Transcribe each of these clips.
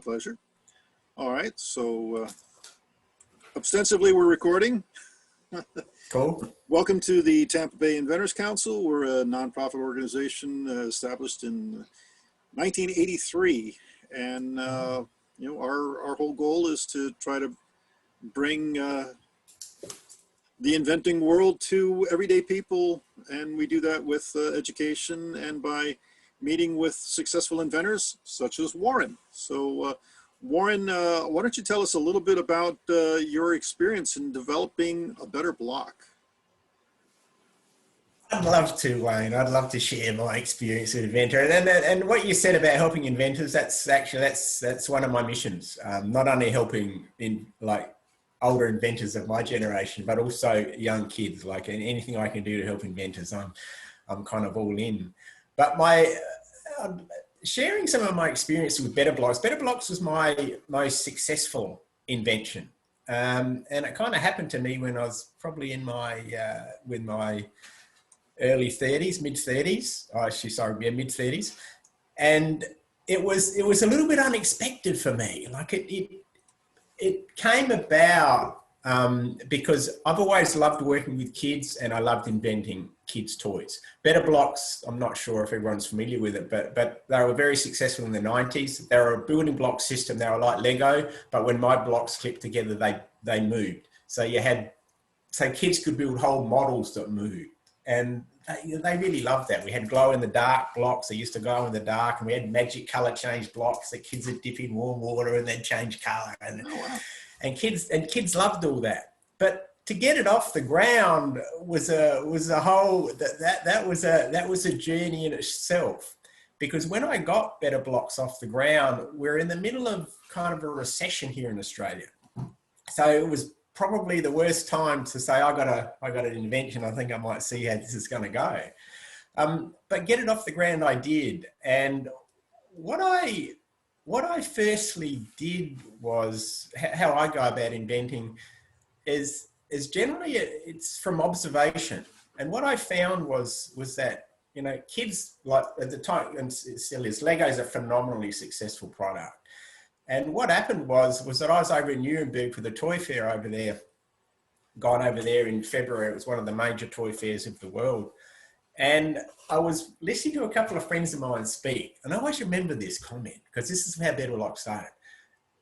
pleasure. All right, so ostensibly we're recording. Cool. Welcome to the Tampa Bay Inventors Council. We're a nonprofit organization established in 1983, and our whole goal is to try to bring the inventing world to everyday people, and we do that with education and by meeting with successful inventors such as Warren. So Warren, why don't you tell us a little bit about your experience in developing a better block? I'd love to, Wayne. I'd love to share my experience with Inventor. And what you said about helping inventors, that's one of my missions. Not only helping in older inventors of my generation, but also young kids. Like anything I can do to help inventors, I'm kind of all in. But sharing some of my experience with Better Blocks. Better Blocks was my most successful invention. And it kind of happened to me when I was probably in with my early 30s, mid 30s. Mid 30s. And it was a little bit unexpected for me. Like it came about because I've always loved working with kids and I loved inventing kids' toys. Better Blocks, I'm not sure if everyone's familiar with it, but they were very successful in the 90s. They were a building block system. They were like Lego, but when my blocks clipped together, they moved. So kids could build whole models that moved. And they really loved that. We had glow-in-the-dark blocks that used to glow in the dark, and we had magic color change blocks that kids would dip in warm water and then change color. And kids loved all that. But to get it off the ground was a journey in itself. Because when I got Better Blocks off the ground, we're in the middle of kind of a recession here in Australia. So it was probably the worst time to say, I got an invention. I think I might see how this is going to go. But get it off the ground, I did. And what I firstly did was how I go about inventing is generally it's from observation. And what I found was that, kids, like at the time, and it still is, Lego's a phenomenally successful product. And what happened was that I was over in Nuremberg for the toy fair over there, gone over there in February. It was one of the major toy fairs of the world. And I was listening to a couple of friends of mine speak. And I always remember this comment, because this is how Better Blocks started.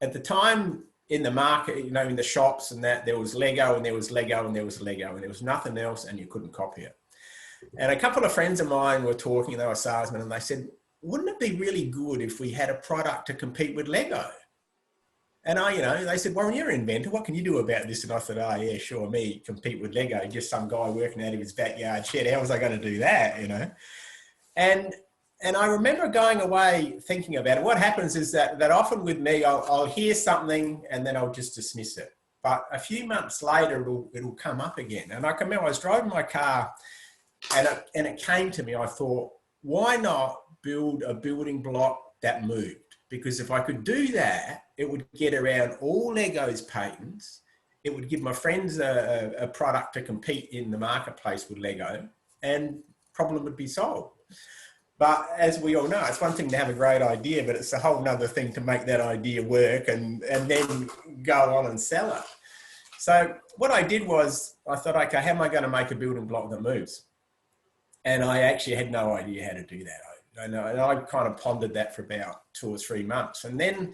At the time in the market, in the shops and that, there was Lego and there was Lego and there was Lego and there was nothing else and you couldn't copy it. And a couple of friends of mine were talking, they were salesmen, and they said, wouldn't it be really good if we had a product to compete with Lego? And they said, well, you're an inventor. What can you do about this? And I thought, oh, yeah, sure, me compete with Lego, just some guy working out of his backyard shed. How was I going to do that, And I remember going away thinking about it. What happens is that often with me, I'll hear something and then I'll just dismiss it. But a few months later, it'll come up again. And I can remember I was driving my car and it came to me. I thought, why not build a building block that moved? Because if I could do that, it would get around all Lego's patents. It would give my friends a product to compete in the marketplace with Lego, and problem would be solved. But as we all know, it's one thing to have a great idea, but it's a whole nother thing to make that idea work and then go on and sell it. So what I did was I thought, okay, how am I going to make a building block that moves? And I actually had no idea how to do that. And I kind of pondered that for about 2 or 3 months. And then,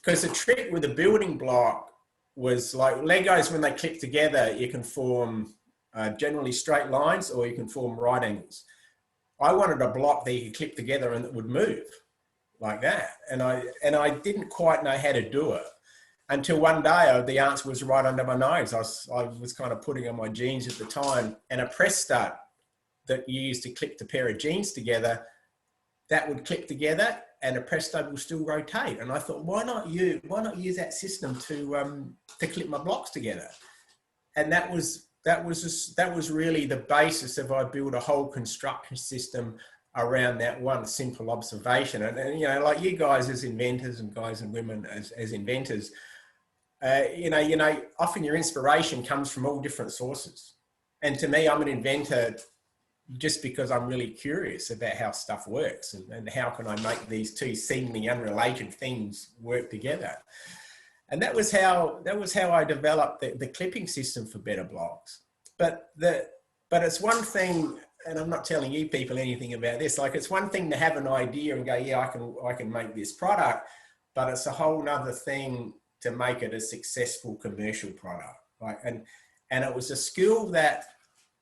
because the trick with a building block was like Legos, when they click together, you can form generally straight lines or you can form right angles. I wanted a block that you could clip together and it would move like that. And I didn't quite know how to do it until one day the answer was right under my nose. I was kind of putting on my jeans at the time, and a press stud that you used to clip the pair of jeans together, that would clip together and a press stud will still rotate. And I thought, why not use that system to clip my blocks together? And that was really the basis of I built a whole construction system around that one simple observation. And like you guys as inventors and guys and women as inventors, often your inspiration comes from all different sources. And to me, I'm an inventor just because I'm really curious about how stuff works and how can I make these two seemingly unrelated things work together. And that was how I developed the clipping system for Better Blocks. But it's one thing, and I'm not telling you people anything about this, like it's one thing to have an idea and go, yeah, I can make this product, but it's a whole nother thing to make it a successful commercial product. Right? And it was a skill that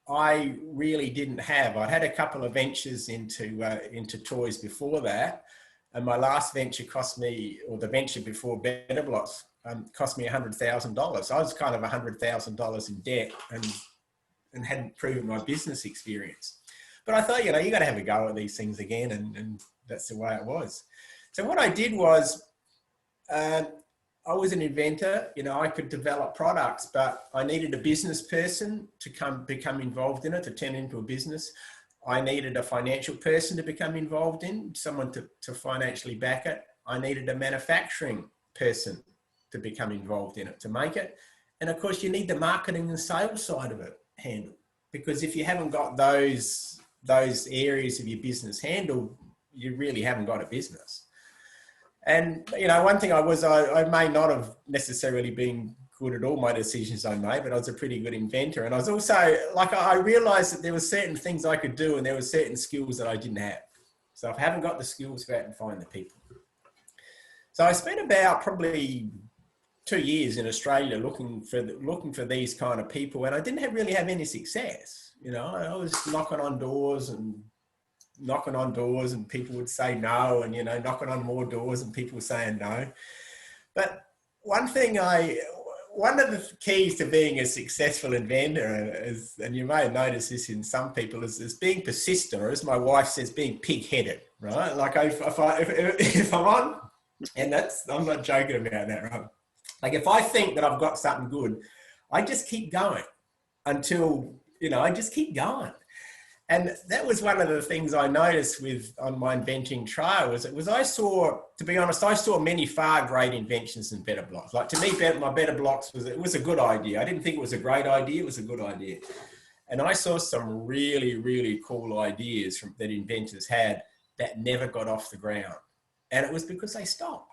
I really didn't have. I had a couple of ventures into toys before that. And my last venture cost me, or the venture before Better Blocks, cost me $100,000. I was kind of $100,000 in debt and hadn't proven my business experience. But I thought, you got to have a go at these things again. And that's the way it was. So what I did was, I was an inventor, I could develop products, but I needed a business person to become involved in it, to turn into a business. I needed a financial person to become involved in, someone to financially back it. I needed a manufacturing person to become involved in it, to make it. And of course, you need the marketing and sales side of it handled, because if you haven't got those areas of your business handled, you really haven't got a business. And, one thing I may not have necessarily been good at all my decisions I made, but I was a pretty good inventor. And I was also, I realized that there were certain things I could do and there were certain skills that I didn't have. So if I haven't got the skills, go out and find the people. So I spent about probably 2 years in Australia looking for these kind of people. And I didn't really have any success. I was knocking on doors and people would say no, and knocking on more doors and people were saying no. But one of the keys to being a successful inventor is, and you may have noticed this in some people, is being persistent, or as my wife says, being pig-headed, right? Like if I'm on, and I'm not joking about that, right? Like if I think that I've got something good, I just keep going until, I just keep going. And that was one of the things I noticed on my inventing trial I saw many far great inventions than Better Blocks. Like to me, my Better Blocks was a good idea. I didn't think it was a great idea. It was a good idea. And I saw some really, really cool ideas that inventors had that never got off the ground. And it was because they stopped,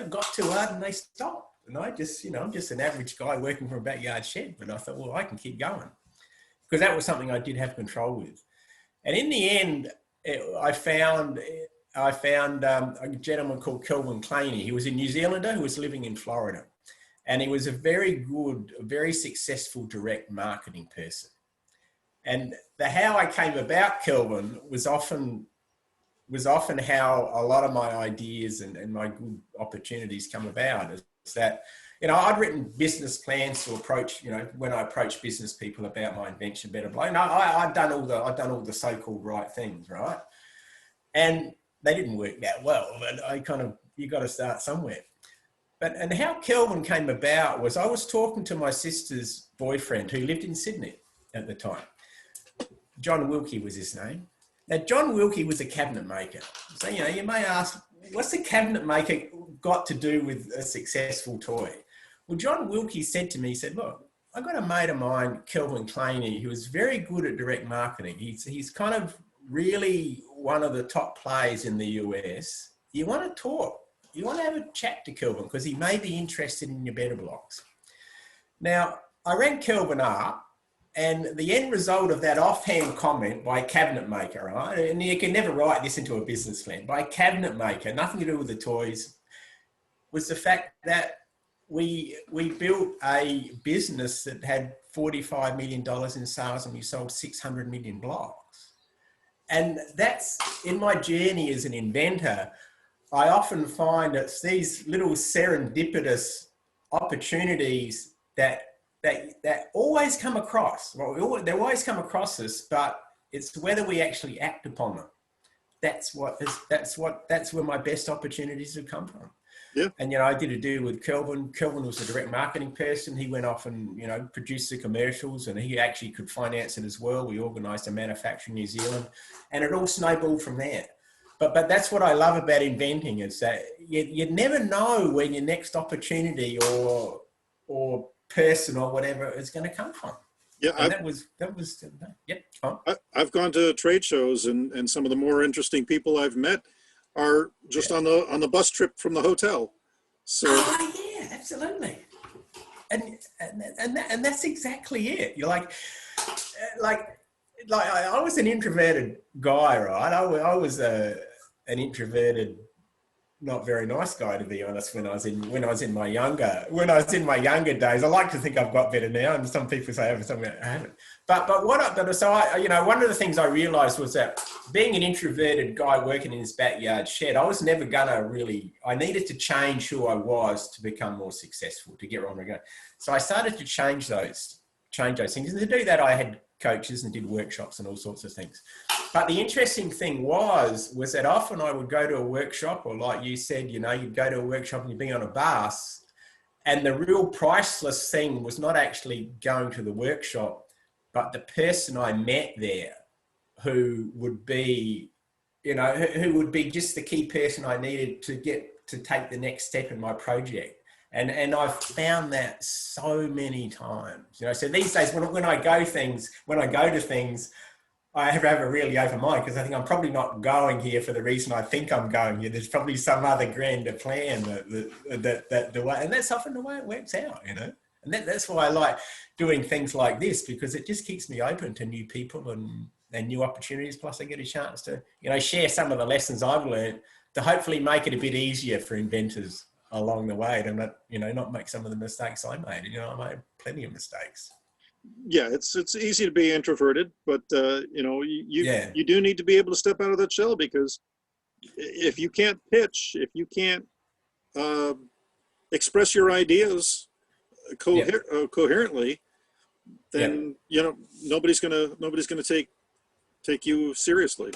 got too hard and they stopped. And I'm just an average guy working from a backyard shed, but I thought, well, I can keep going. Because that was something I did have control with. And in the end, I found a gentleman called Kelvin Claney. He was a New Zealander who was living in Florida. And he was a very successful direct marketing person. And how I came about Kelvin was often how a lot of my ideas and my good opportunities come about. Is that, I'd written business plans to approach, when I approach business people about my invention, Better Block. I'd done all the so-called right things, right? And they didn't work that well. But you got to start somewhere. And how Kelvin came about was I was talking to my sister's boyfriend who lived in Sydney at the time. John Wilkie was his name. Now, John Wilkie was a cabinet maker. So, you may ask, what's a cabinet maker got to do with a successful toy? Well, John Wilkie said to me, he said, look, I've got a mate of mine, Kelvin Claney, who is very good at direct marketing. He's kind of really one of the top players in the US. You want to talk. You want to have a chat to Kelvin because he may be interested in your Better Blocks. Now, I rang Kelvin up, and the end result of that offhand comment by a cabinet maker, right? And you can never write this into a business plan, by a cabinet maker, nothing to do with the toys, was the fact that we built a business that had $45 million in sales and we sold 600 million blocks. And that's, in my journey as an inventor, I often find it's these little serendipitous opportunities that always come across. Well, they always come across us, but it's whether we actually act upon them. That's where my best opportunities have come from. Yeah. And, I did a deal with Kelvin. Kelvin was a direct marketing person. He went off and, produced the commercials, and he actually could finance it as well. We organized a manufacturer in New Zealand, and it all snowballed from there. But that's what I love about inventing, is that you never know where your next opportunity or person or whatever is going to come from. Yeah, And yep. Oh, I've gone to trade shows, and some of the more interesting people I've met are just yeah. on the bus trip from the hotel. So Oh, yeah, absolutely. And that's exactly it. You're like I was an introverted guy, right? I was an introverted, not very nice guy, to be honest, when I was in my younger days. I like to think I've got better now, and some people say I haven't. One of the things I realized was that being an introverted guy working in his backyard shed, I was never gonna really. I needed to change who I was to become more successful, to get where I'm going. So I started to change those things, and to do that, I had coaches and did workshops and all sorts of things. But the interesting thing was that often I would go to a workshop, or like you said, you'd go to a workshop and you'd be on a bus, and the real priceless thing was not actually going to the workshop, but the person I met there, who would be, who would be just the key person I needed to get to take the next step in my project. And I've found that so many times, so these days when I go to things, I have a really open mind, because I think I'm probably not going here for the reason I think I'm going here. There's probably some other grander plan that the way, and that's often the way it works out, And that's why I like doing things like this, because it just keeps me open to new people and new opportunities. Plus I get a chance to, share some of the lessons I've learned to hopefully make it a bit easier for inventors along the way, to not make some of the mistakes I made. I made plenty of mistakes. yeah, it's easy to be introverted, but Yeah. you do need to be able to step out of that shell, because if you can't pitch, if you can't uh, express your ideas Yep. coherently, Yep. then nobody's gonna take you seriously.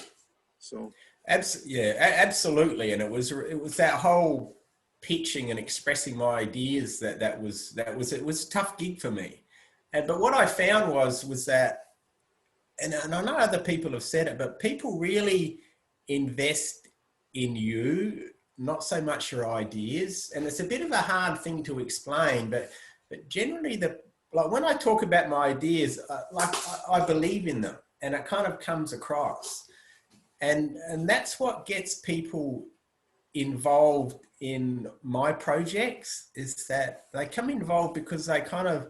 So Absolutely. And it was that whole pitching and expressing my ideas that was it was a tough gig for me. But what I found was that, and I know other people have said it, but people really invest in you, not so much your ideas. And it's a bit of a hard thing to explain, but generally when I talk about my ideas, I believe in them, and it kind of comes across. And that's what gets people involved in my projects, is that they come involved because they kind of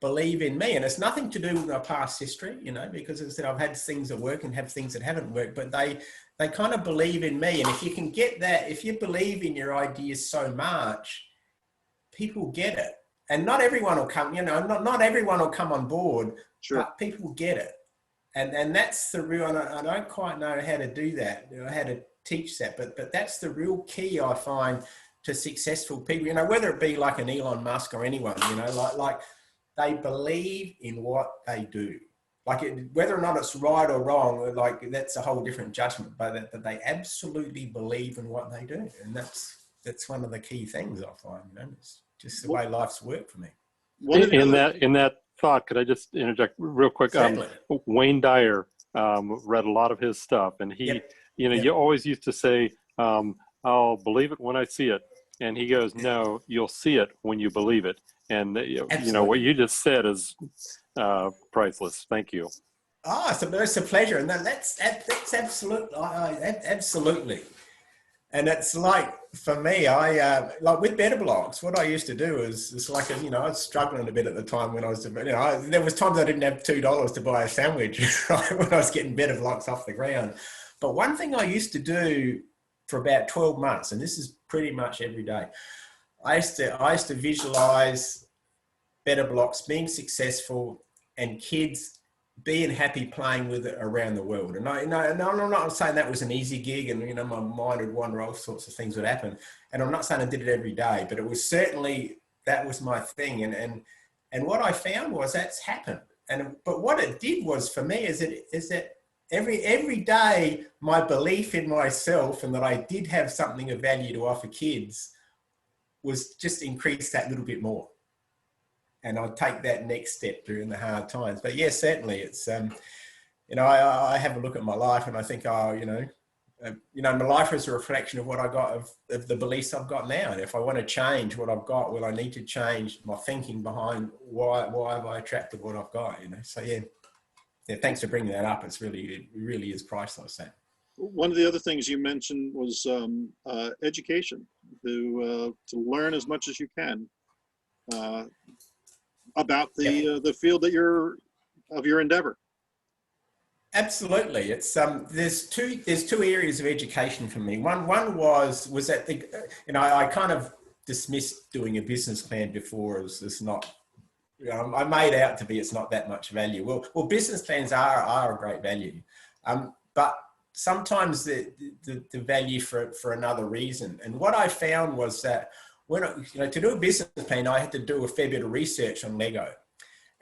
believe in me. And it's nothing to do with my past history, because as I said, I've had things that work and have things that haven't worked, but they kind of believe in me. And if you can get that, if you believe in your ideas so much, people get it. And not everyone will come, not everyone will come on board, sure. but people get it. And that's the real, and I don't quite know how to do that, how to teach that, but that's the real key, I find, to successful people, whether it be like an Elon Musk or anyone, like they believe in what they do. Whether or not it's right or wrong, that's a whole different judgment, but they absolutely believe in what they do. And that's one of the key things I find, it's just the way life's worked for me. In that thought, could I just interject real quick? Wayne Dyer, read a lot of his stuff, and he, Yep. You always used to say, I'll believe it when I see it. And he goes, no, you'll see it when you believe it. And what you just said is priceless. Thank you. Oh, it's a pleasure. And that's absolutely, absolutely. And it's like, for me, I like with Better Blocks, what I used to do is, it's like, I was struggling a bit at the time when I was, there was times I didn't have $2 to buy a sandwich, right, when I was getting Better Blocks off the ground. But one thing I used to do for about 12 months, and this is pretty much every day, I used to visualize Better Blocks being successful and kids being happy playing with it around the world. And I'm not saying that was an easy gig, and my mind would wander, all sorts of things would happen. And I'm not saying I did it every day, but it was certainly, that was my thing. And what I found was that's happened. But what it did was, for me, is that every day, my belief in myself and that I did have something of value to offer kids was just increased that little bit more. And I'll take that next step during the hard times. But yes, certainly it's, I have a look at my life and I think, you know, my life is a reflection of what I got of the beliefs I've got now. And if I want to change what I've got, well, I need to change my thinking behind why have I attracted what I've got, you know? So yeah, thanks for bringing that up. It really is priceless. That. One of the other things you mentioned was education, to learn as much as you can about the field that of your endeavor. Absolutely, it's there's two areas of education for me. One was that you know, I kind of dismissed doing a business plan before as this not. You know, I made out to be it's not that much value. Well, business plans are a great value, but sometimes the value for another reason. And what I found was that when to do a business plan, I had to do a fair bit of research on Lego.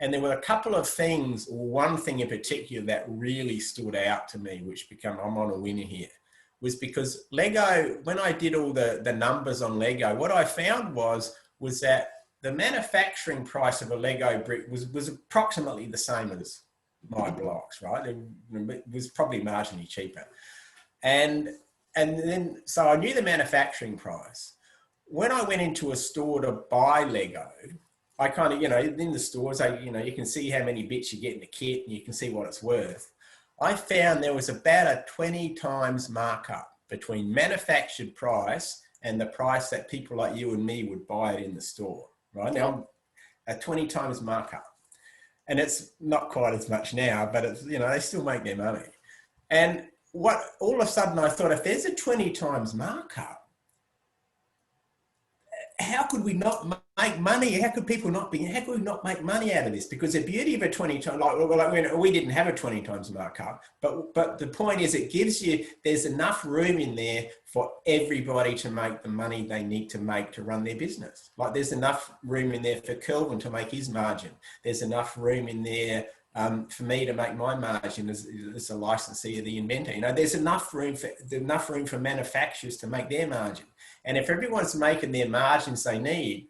And there were a couple of things, one thing in particular that really stood out to me, which I'm on a winner here, was because Lego, when I did all the numbers on Lego, what I found was that the manufacturing price of a Lego brick was approximately the same as my blocks, right? It was probably marginally cheaper. And then, so I knew the manufacturing price. When I went into a store to buy Lego, I kind of, you know, in the stores, you can see how many bits you get in the kit and you can see what it's worth. I found there was about a 20 times markup between manufactured price and the price that people like you and me would buy it in the store, right? Now, a 20 times markup. And it's not quite as much now, but it's, you know, they still make their money. And all of a sudden I thought, if there's a 20 times markup, how could we not make money? How could we not make money out of this? Because the beauty of a 20 times, like we didn't have a 20 times markup, but the point is it gives you, there's enough room in there for everybody to make the money they need to make to run their business. Like there's enough room in there for Kelvin to make his margin. There's enough room in there for me to make my margin as a licensee of the inventor. You know, there's enough room for manufacturers to make their margin. And if everyone's making their margins they need,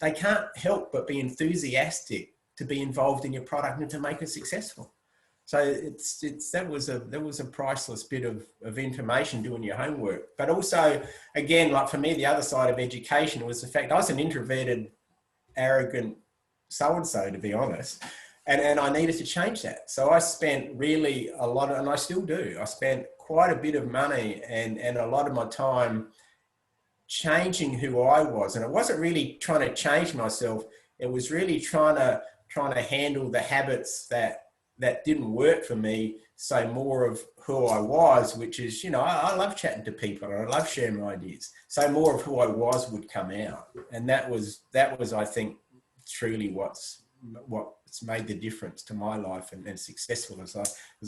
they can't help but be enthusiastic to be involved in your product and to make it successful. So that was a priceless bit of information doing your homework. But also, again, like for me, the other side of education was the fact I was an introverted, arrogant so-and-so, to be honest. And I needed to change that. So I spent really a lot of, and I still do, I spent quite a bit of money and a lot of my time changing who I was. And it wasn't really trying to change myself. It was really trying to handle the habits that didn't work for me. So more of who I was, which is, you know, I love chatting to people and I love sharing my ideas. So more of who I was would come out. And that was, I think, truly what's made the difference to my life and successful as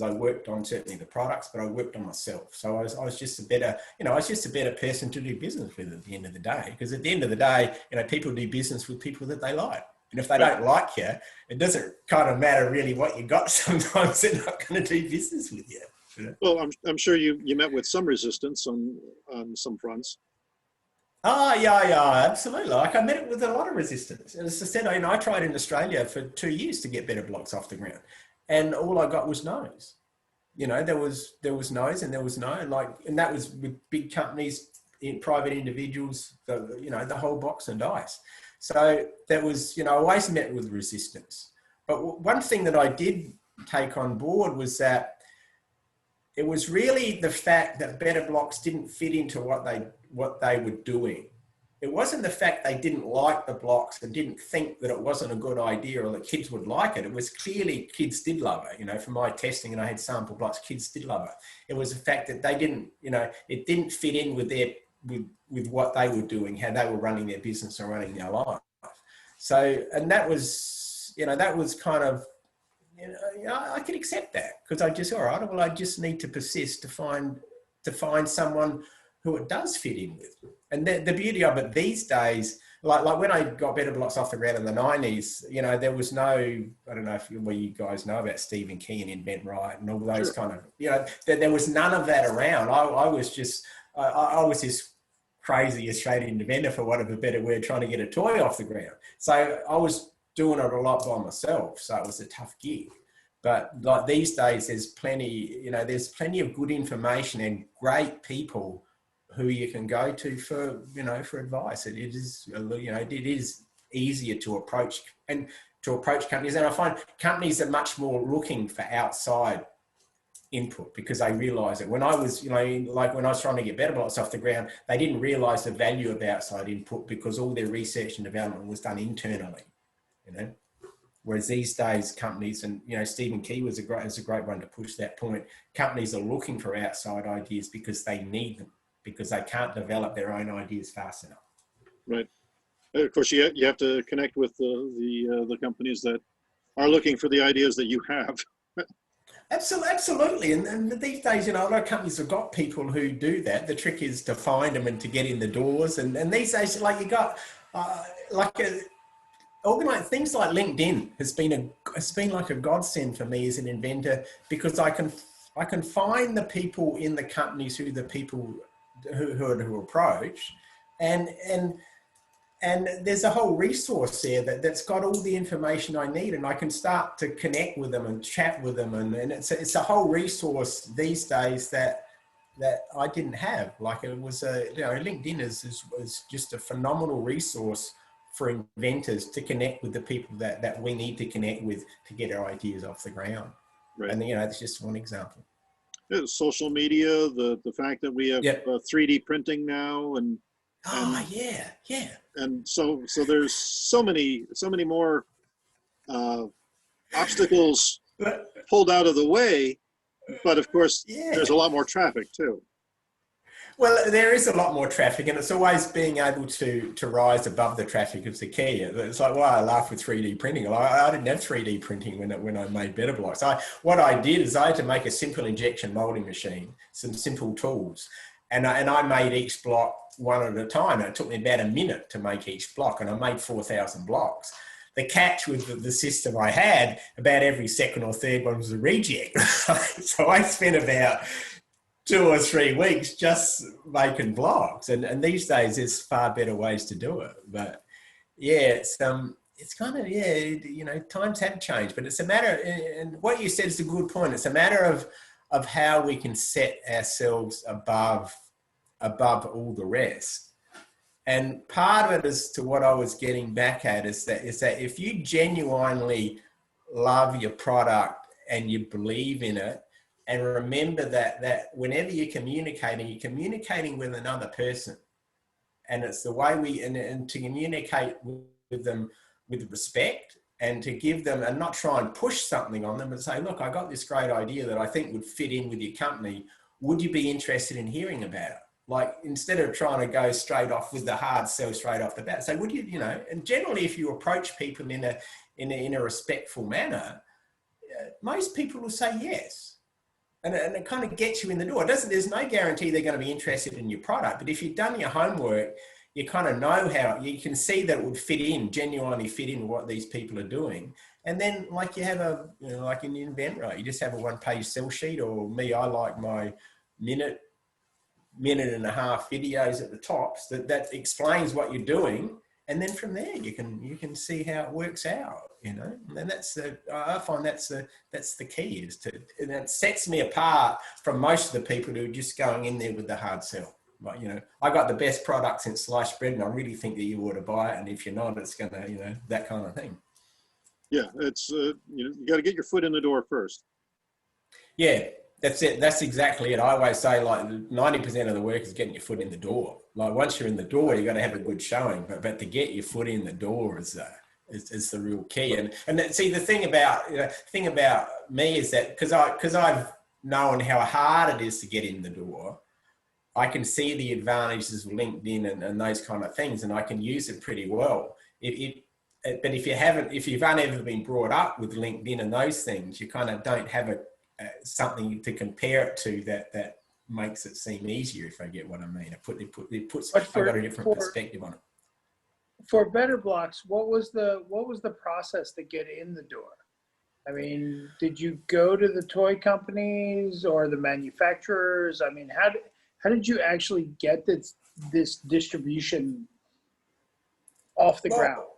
I worked on certainly the products, but I worked on myself. So I was just a better person to do business with at the end of the day. Because at the end of the day, you know, people do business with people that they like. And if they don't like you, it doesn't kind of matter really what you got. Sometimes they're not going to do business with you. You know? Well, I'm sure you met with some resistance on some fronts. Oh, yeah, absolutely. Like I met it with a lot of resistance. As I said, I tried in Australia for 2 years to get better blocks off the ground. And all I got was no's. You know, there was no's and there was no. And that was with big companies, private individuals, the whole box and dice. So that was, you know, I always met with resistance. But one thing that I did take on board was that it was really the fact that better blocks didn't fit into what they were doing. It wasn't the fact they didn't like the blocks and didn't think that it wasn't a good idea or that kids would like it. It was clearly kids did love it. You know, from my testing, and I had sample blocks, kids did love it. It was the fact that they didn't, you know, it didn't fit in with with what they were doing, how they were running their business or running their life. So, and that was, you know, that was kind of, you know, I could accept that because I just, all right, well, I just need to persist to find someone who it does fit in with. And the beauty of it these days, like when I got better blocks off the ground in the 90s, you know, there was no, I don't know if you guys know about Stephen Key and Invent Right and all those kind of, you know, there was none of that around. I was just, I was this crazy Australian inventor, for want of a better word, trying to get a toy off the ground. So I was doing it a lot by myself. So it was a tough gig. But like these days, there's plenty, there's plenty of good information and great people who you can go to for, for advice. It is, it is easier to approach companies. And I find companies are much more looking for outside input because they realize it. When I was, like when I was trying to get Better Blocks off the ground, they didn't realize the value of outside input because all their research and development was done internally, Whereas these days, companies, and Stephen Key is a great one to push that point. Companies are looking for outside ideas because they need them, because they can't develop their own ideas fast enough. Right. Of course, you have to connect with the companies that are looking for the ideas that you have. Absolutely. And these days, a lot of companies have got people who do that. The trick is to find them and to get in the doors. And these days, like you got things like LinkedIn has been like a godsend for me as an inventor, because I can find the people in the companies who approach, and there's a whole resource there that's got all the information I need, and I can start to connect with them and chat with them, and it's a whole resource these days that I didn't have. Like it was LinkedIn is just a phenomenal resource for inventors to connect with the people that we need to connect with to get our ideas off the ground. Right. And that's just one example. Social media, the fact that we have 3D printing now, and and so there's so many more obstacles pulled out of the way, but of course there's a lot more traffic too. Well, there is a lot more traffic, and it's always being able to rise above the traffic is the key. It's like why I laugh with 3D printing. I didn't have 3D printing when I made Better Blocks. What I did is I had to make a simple injection molding machine, some simple tools, and I made each block one at a time. And it took me about a minute to make each block, and I made 4,000 blocks. The catch with the system I had, about every second or third one was a reject. So I spent about 2 or 3 weeks just making blocks, and these days there's far better ways to do it. But it's kind of times have changed, but it's a matter, and what you said is a good point. It's a matter of how we can set ourselves above all the rest. And part of it is to what I was getting back at is that if you genuinely love your product and you believe in it, and remember that whenever you're communicating with another person, and it's the way and to communicate with them with respect, and to give them, and not try and push something on them, and say, look, I got this great idea that I think would fit in with your company. Would you be interested in hearing about it? Like, instead of trying to go straight off with the hard sell straight off the bat, say, would you, and generally if you approach people in a respectful manner, most people will say yes. And it kind of gets you in the door. There's no guarantee they're going to be interested in your product, but if you've done your homework, you kind of know how, you can see that it would genuinely fit in with what these people are doing. And then like you have like in Inventors, you just have a 1-page sell sheet, or me, I like my minute and a half videos at the tops that explains what you're doing. And then from there, you can see how it works out, and I find that's the key, and it sets me apart from most of the people who are just going in there with the hard sell. Like, I got the best product since sliced bread, and I really think that you ought to buy it. And if you're not, it's gonna, that kind of thing. Yeah, it's you got to get your foot in the door first. Yeah. That's it. That's exactly it. I always say, like, 90% of the work is getting your foot in the door. Like, once you're in the door, you got to have a good showing. But to get your foot in the door is the real key. And see, the thing about me is that because I've known how hard it is to get in the door, I can see the advantages of LinkedIn and those kind of things, and I can use it pretty well. But if you've never been brought up with LinkedIn and those things, you kind of don't have something to compare it to that makes it seem easier, if I get what I mean. It puts I've got a different perspective on it. For Better Blocks, what was the process to get in the door? I mean, did you go to the toy companies or the manufacturers? I mean, how did you actually get this distribution off the ground?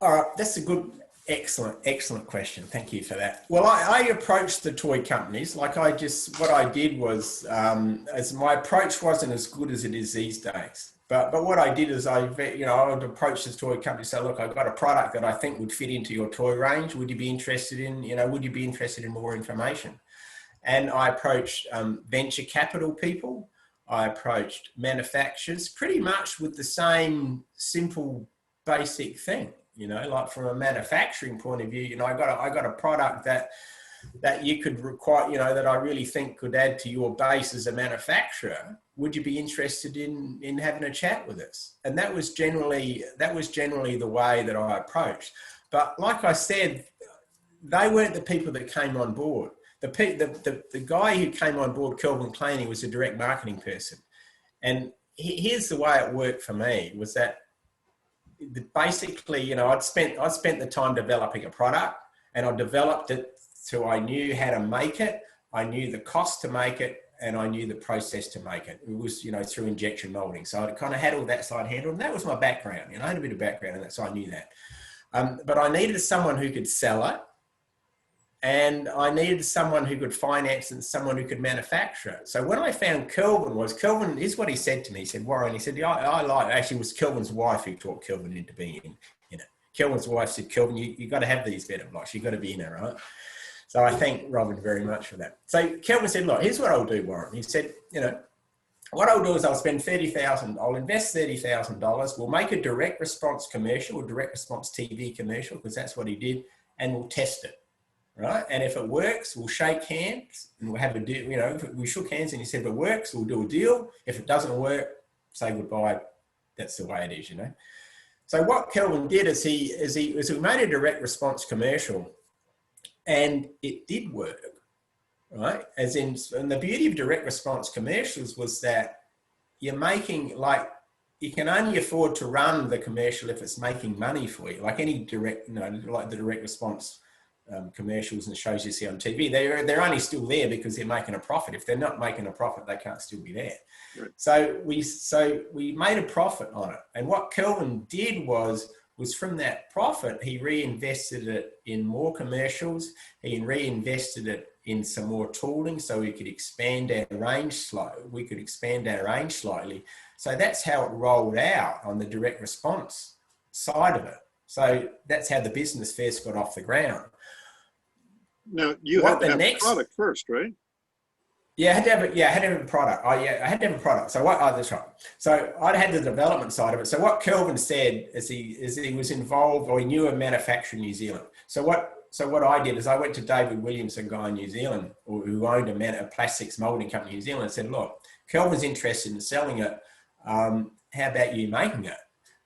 All right, that's a good Excellent question. Thank you for that. Well, I approached the toy companies what I did was, as my approach wasn't as good as it is these days. But what I did is I would approach the toy company and say, look, I've got a product that I think would fit into your toy range. Would you be interested in, would you be interested in more information? And I approached venture capital people. I approached manufacturers pretty much with the same simple, basic thing. Like from a manufacturing point of view, I got a product that you could require, that I really think could add to your base as a manufacturer. Would you be interested in having a chat with us? And that was generally the way that I approached. But like I said, they weren't the people that came on board. The guy who came on board, Kelvin Claney, was a direct marketing person. And here's the way it worked for me, was that basically, I'd spent the time developing a product, and I developed it so I knew how to make it, I knew the cost to make it, and I knew the process to make it. It was, through injection molding. So I kind of had all that side handled, and that was my background. I had a bit of background in that, so I knew that. But I needed someone who could sell it, and I needed someone who could finance and someone who could manufacture it. So when I found Kelvin, here's what he said to me. He said, Warren, he said, actually it was Kelvin's wife who talked Kelvin into being in it. Kelvin's wife said, Kelvin, you got to have these better blocks. You got to be in it, right? So I thank Robin very much for that. So Kelvin said, look, here's what I'll do, Warren. He said, what I'll do is I'll spend I'll invest $30,000. We'll make a direct response commercial, or direct response TV commercial, because that's what he did, and we'll test it. Right. And if it works, we'll shake hands and we'll have a deal. We shook hands and he said, if it works, we'll do a deal. If it doesn't work, say goodbye. That's the way it is, So what Kelvin did is he made a direct response commercial, and it did work. Right. And the beauty of direct response commercials was that you're making, like, you can only afford to run the commercial if it's making money for you. Like any direct, like the direct response commercials and shows you see on TV, they're only still there because they're making a profit. If they're not making a profit, they can't still be there. Right. So we made a profit on it. And what Kelvin did was from that profit, he reinvested it in more commercials. He reinvested it in some more tooling so we could expand our range slightly. So that's how it rolled out on the direct response side of it. So that's how the business first got off the ground. Now you had to have a product first, right? Yeah, I had to have a product. I had to have a product. So that's right. So I'd had the development side of it. So what Kelvin said is he was involved, or he knew a manufacturer in New Zealand. So what I did is I went to David Williams, a guy in New Zealand who owned a plastics molding company in New Zealand, and said, look, Kelvin's interested in selling it. How about you making it?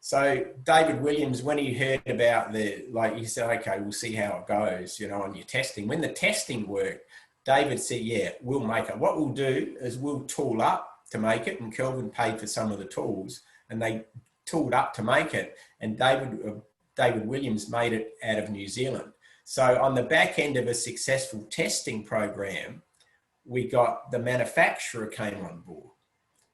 So David Williams, when he heard about he said, okay, we'll see how it goes, on your testing. When the testing worked, David said, yeah, we'll make it. What we'll do is we'll tool up to make it, and Kelvin paid for some of the tools, and they tooled up to make it, and David Williams made it out of New Zealand. So on the back end of a successful testing program, we got the manufacturer came on board.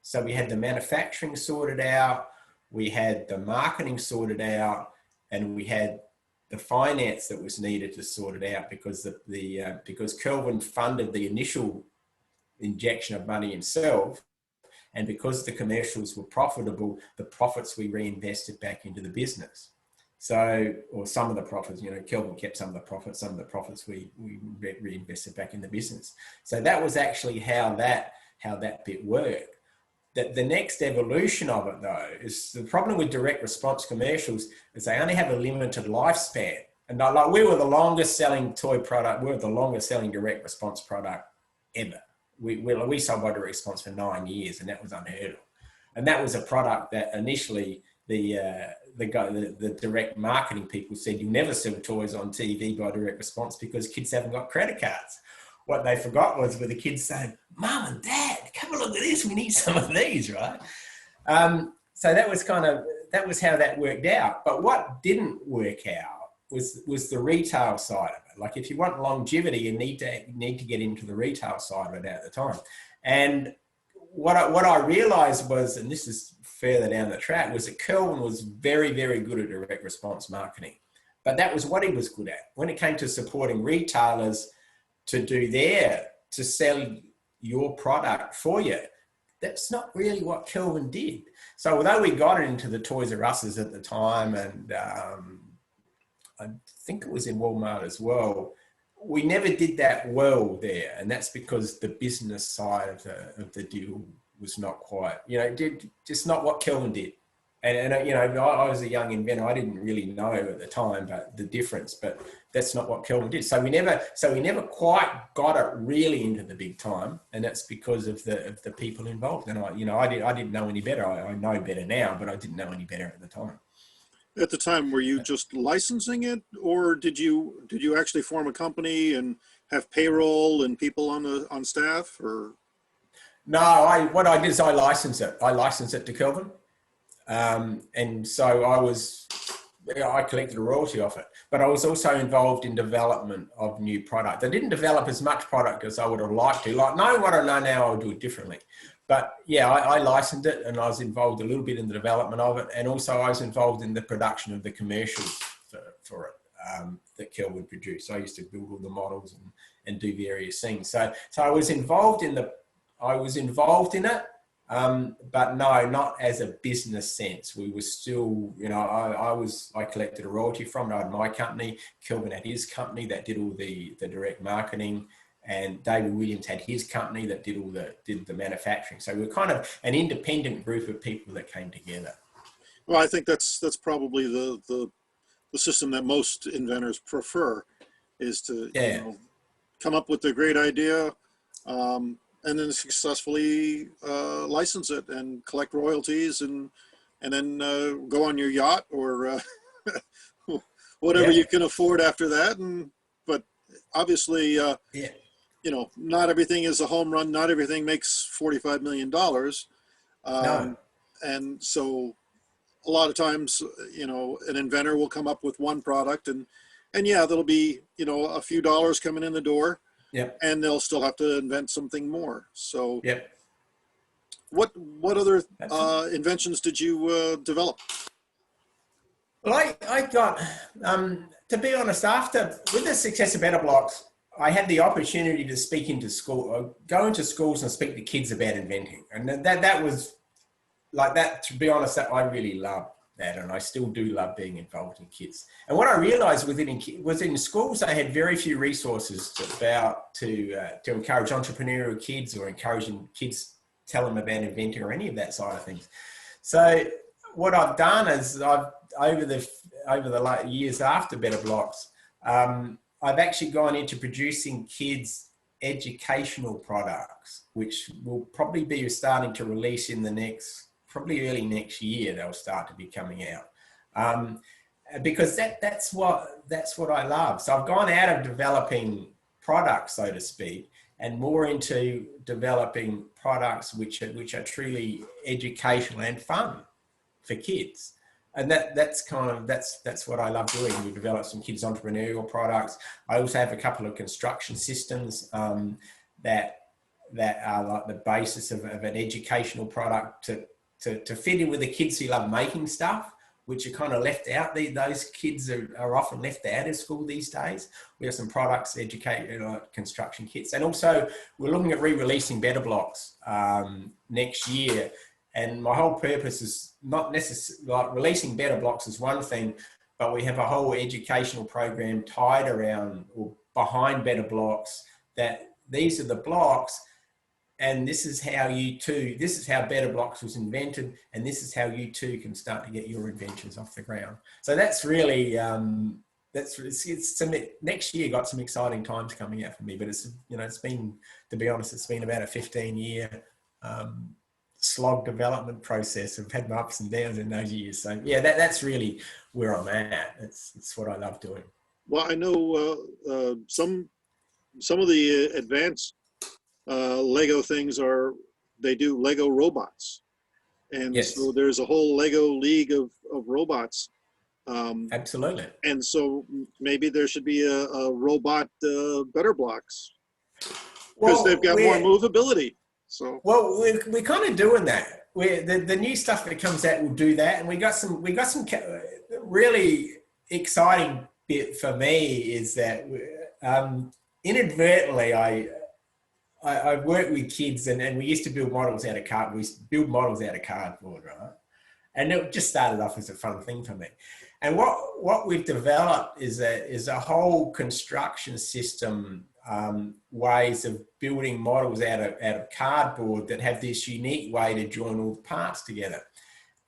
So we had the manufacturing sorted out, we had the marketing sorted out, and we had the finance that was needed to sort it out because because Kelvin funded the initial injection of money himself, and because the commercials were profitable, the profits we reinvested back into the business. So, or some of the profits, Kelvin kept some of the profits we reinvested back in the business. So that was actually how that bit worked. The next evolution of it, though, is the problem with direct response commercials is they only have a limited lifespan. And like we were the longest selling toy product, we were the longest selling direct response product ever. We sold by direct response for 9 years, and that was unheard of. And that was a product that initially the direct marketing people said, you never sell toys on TV by direct response because kids haven't got credit cards. What they forgot was with the kids saying, Mum and Dad, come and look at this, we need some of these, right? So that was how that worked out. But what didn't work out was the retail side of it. Like if you want longevity, you need to get into the retail side of it at the time. And what I realized was, and this is further down the track, was that Kelvin was very, very good at direct response marketing. but that was what he was good at. When it came to supporting retailers to sell your product for you, that's not really what Kelvin did. So although we got into the Toys R Us's at the time, and I think it was in Walmart as well, we never did that well there. And that's because the business side of the deal was not quite, just not what Kelvin did. And I was a young inventor. I didn't really know at the time, but the difference, but that's not what Kelvin did. So we never quite got it really into the big time. And that's because of the people involved. And I didn't know any better. I know better now, but I didn't know any better at the time. At the time, were you just licensing it, or did you actually form a company and have payroll and people on staff? Or no, what I did is I licensed it. I licensed it to Kelvin. And so I collected a royalty off it, but I was also involved in development of new product. I didn't develop as much product as I would have liked to. Like knowing what I know now, I'll do it differently. But yeah, I licensed it, and I was involved a little bit in the development of it. And also I was involved in the production of the commercials for it that Kelvin produced. So I used to build all the models and do various things. So I was involved in it. But no, not as a business sense. We were still, I collected a royalty from it. I had my company. Kelvin had his company that did all the direct marketing, and David Williams had his company that did the manufacturing. So we were kind of an independent group of people that came together. Well, I think that's probably the system that most inventors prefer, is to come up with a great idea, and then successfully license it and collect royalties, and then go on your yacht or whatever you can afford after that. But obviously, not everything is a home run. Not everything makes $45 million. No. And so a lot of times, an inventor will come up with one product, and there'll be, a few dollars coming in the door. Yep. And they'll still have to invent something more. So yep. What other inventions did you develop? Well, I got, to be honest, with the success of Better Blocks, I had the opportunity to speak into school, go into schools and speak to kids about inventing. And that was like that, to be honest, that I really loved that. And I still do love being involved in kids. And what I realized was in schools, they had very few resources to encourage entrepreneurial kids, or encouraging kids, tell them about inventing or any of that side of things. So what I've done is over the years after Better Blocks, I've actually gone into producing kids' educational products, which will probably be starting to release in probably early next year. They'll start to be coming out, because that's what I love. So I've gone out of developing products, so to speak, and more into developing products which are truly educational and fun for kids. And that's what I love doing. We develop some kids' entrepreneurial products. I also have a couple of construction systems that are like the basis of an educational product to fit in with the kids who love making stuff, which are kind of left out. Those kids are often left out of school these days. We have some products, construction kits. And also we're looking at re-releasing Better Blocks next year. And my whole purpose is not necessarily, like, releasing Better Blocks is one thing, but we have a whole educational program tied around or behind Better Blocks, that these are the blocks, and this is how Better Blocks was invented, and this is how you too can start to get your inventions off the ground. So that's really, next year got some exciting times coming out for me, but it's been, to be honest, it's been about a 15-year slog development process. I've had my ups and downs in those years. So yeah, that's really where I'm at. It's what I love doing. Well, I know some of the advanced Lego things they do Lego robots. And yes. So there's a whole Lego league of robots. Absolutely. And so maybe there should be a robot Better Blocks, because they've got more movability. So well, we're kind of doing that. The new stuff that comes out will do that, and we got some really exciting bit for me is that inadvertently I work with kids, and we used to build models out of cardboard. We used to build models out of cardboard, right? And it just started off as a fun thing for me. And what we've developed is a whole construction system, ways of building models out of cardboard that have this unique way to join all the parts together.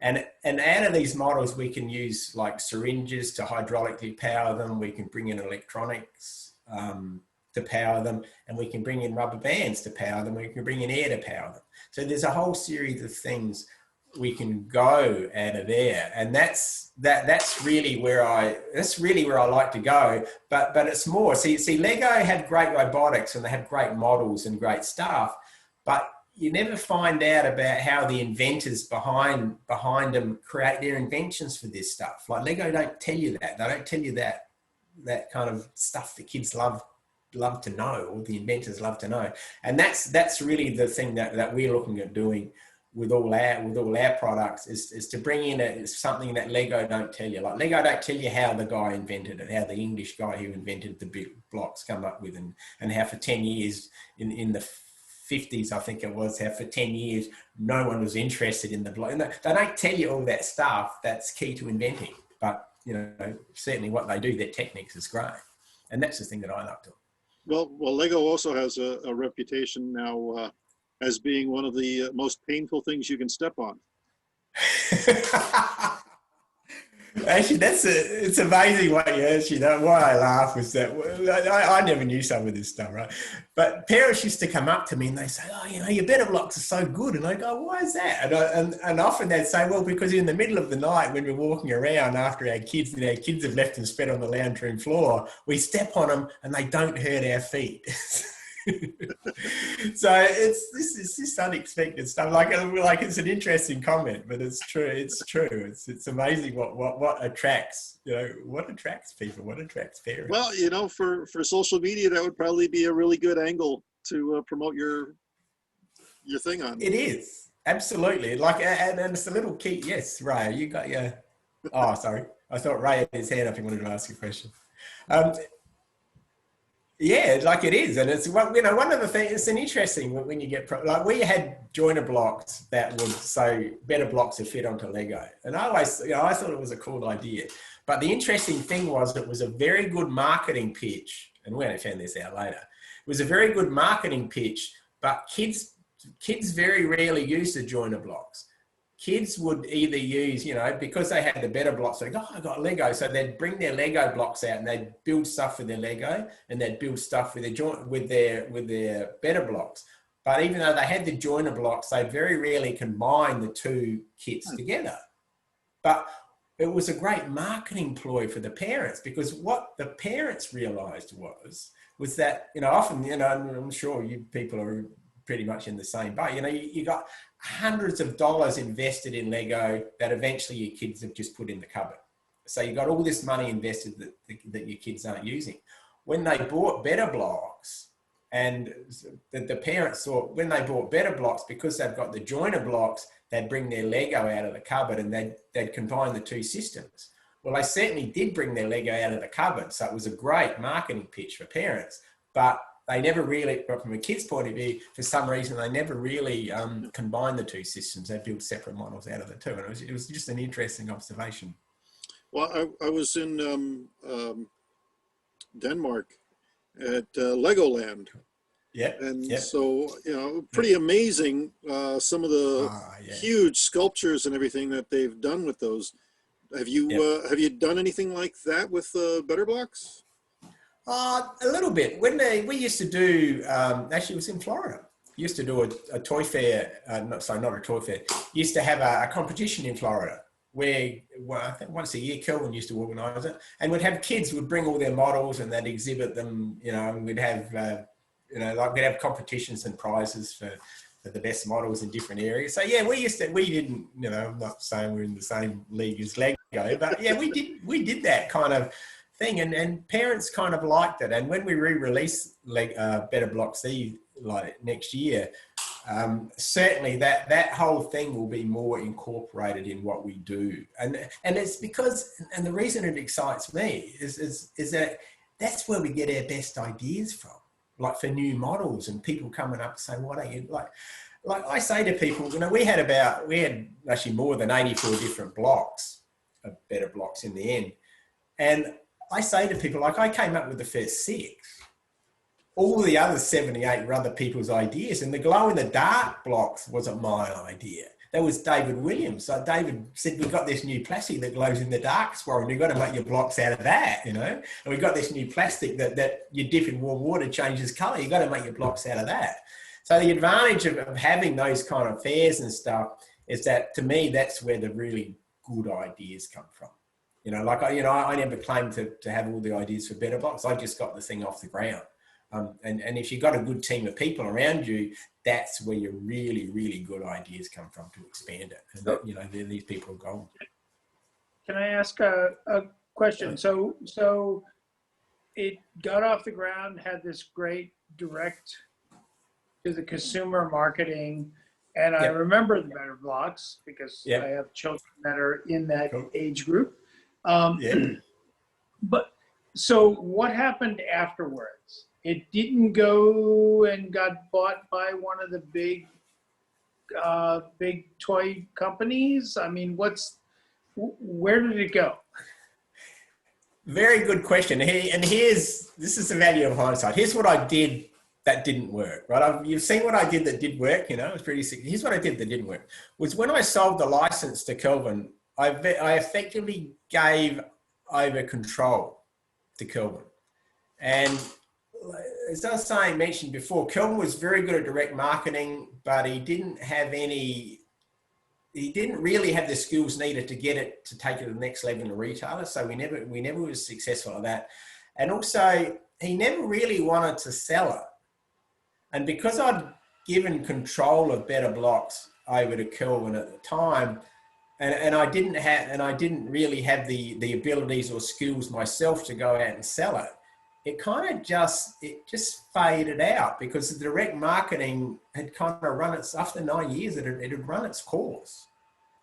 And out of these models, we can use like syringes to hydraulically power them. We can bring in electronics to power them, and we can bring in rubber bands to power them. We can bring in air to power them. So there's a whole series of things we can go out of there, and that's really where I like to go. But it's more. See, Lego have great robotics and they have great models and great stuff, but you never find out about how the inventors behind them create their inventions for this stuff. Like Lego don't tell you that. They don't tell you that kind of stuff that kids love to know, or the inventors love to know. And that's really the thing that we're looking at doing with all our products is to bring in something that Lego don't tell you. Like Lego don't tell you how the guy invented it, how the English guy who invented the big blocks come up with, and how for 10 years in the 50s, I think it was, how for 10 years no one was interested in the block. And they don't tell you all that stuff that's key to inventing. But certainly what they do, their techniques is great, and that's the thing that I like to. Well, Lego also has a reputation now as being one of the most painful things you can step on. Actually, it's amazing what why I laugh was that I never knew some of this stuff, right? But parents used to come up to me and they say, "Oh, your better blocks are so good," and I go, "Why is that?" And often they'd say, "Well, because in the middle of the night when we're walking around after our kids have left and spread on the lounge room floor, we step on them and they don't hurt our feet." So it's this unexpected stuff. Like it's an interesting comment, but it's true. It's amazing what attracts people, what attracts parents. Well, for social media, that would probably be a really good angle to promote your thing on. It is absolutely and it's a little key. Yes, Ray, you got your. Oh, sorry, I thought Ray had his hand up. He wanted to ask a question. Yeah, like it is. And it's, one of the things, it's an interesting when you get, we had joiner blocks that would say better blocks to fit onto Lego. And I always, I thought it was a cool idea. But the interesting thing was it was a very good marketing pitch. And we only found this out later. It was a very good marketing pitch, but kids very rarely use the joiner blocks. Kids would either use, because they had the better blocks, they go, "Oh, I got Lego." So they'd bring their Lego blocks out and they'd build stuff with their Lego, and they'd build stuff with their better blocks. But even though they had the joiner blocks, they very rarely combine the two kits together. But it was a great marketing ploy for the parents, because what the parents realized was that, often, I'm sure you people are pretty much in the same boat. You got hundreds of dollars invested in Lego that eventually your kids have just put in the cupboard. So you got all this money invested that your kids aren't using. When they bought better blocks, and the parents thought when they bought better blocks, because they've got the joiner blocks, they'd bring their Lego out of the cupboard and they'd combine the two systems. Well, they certainly did bring their Lego out of the cupboard. So it was a great marketing pitch for parents, but they never really, from a kid's point of view, for some reason, they never really combined the two systems. They built separate models out of the two. And it was just an interesting observation. Well, I was in Denmark at Legoland. Yeah. And so, pretty amazing, some of the huge sculptures and everything that they've done with those. Have you done anything like that with Better Blocks? A little bit. When we used to do, actually it was in Florida. We used to do a toy fair, not a toy fair. Used to have a competition in Florida where, I think once a year, Kelvin used to organise it, and we'd have kids would bring all their models and they'd exhibit them. And we'd have, we'd have competitions and prizes for the best models in different areas. So yeah, we didn't, I'm not saying we're in the same league as Lego, but yeah, we did that kind of thing, and parents kind of liked it. And when we re-release Better Blocks next year, certainly that whole thing will be more incorporated in what we do. And it's because, and the reason it excites me is that that's where we get our best ideas from, like for new models and people coming up saying, what are you like I say to people, you know, we had actually more than 84 different blocks of better blocks in the end. And I say to people, like, I came up with the first 6. All the other 78 were other people's ideas, and the glow in the dark blocks wasn't my idea. That was David Williams. So David said, we've got this new plastic that glows in the dark, Warren. You've got to make your blocks out of that, you know? And we've got this new plastic that you dip in warm water, changes color. You've got to make your blocks out of that. So the advantage of having those kind of fairs and stuff is that, to me, that's where the really good ideas come from. You know, like, I never claimed to have all the ideas for better blocks. I just got the thing off the ground. And if you've got a good team of people around you, that's where your really, really good ideas come from to expand it. And that, you know, these people are gold. Can I ask a question? So it got off the ground, had this great direct to the consumer marketing. And I remember the better blocks because I have children that are in that age group. But so what happened afterwards? It didn't go and got bought by one of the big toy companies. I mean, where did it go? Very good question. This is the value of hindsight. Here's what I did that didn't work, right? You've seen what I did that did work, you know, it was pretty sick. Here's what I did that didn't work. Was when I sold the license to Kelvin, I effectively gave over control to Kelvin. And as I was mentioned before, Kelvin was very good at direct marketing, but he didn't really have the skills needed to get it, to take it to the next level in a retailer. So we never was successful at that. And also he never really wanted to sell it. And because I'd given control of Better Blocks over to Kelvin at the time, and I didn't really have the abilities or skills myself to go out and sell it, it kind of just faded out because the direct marketing had kind of run its, after 9 years, it had run its course.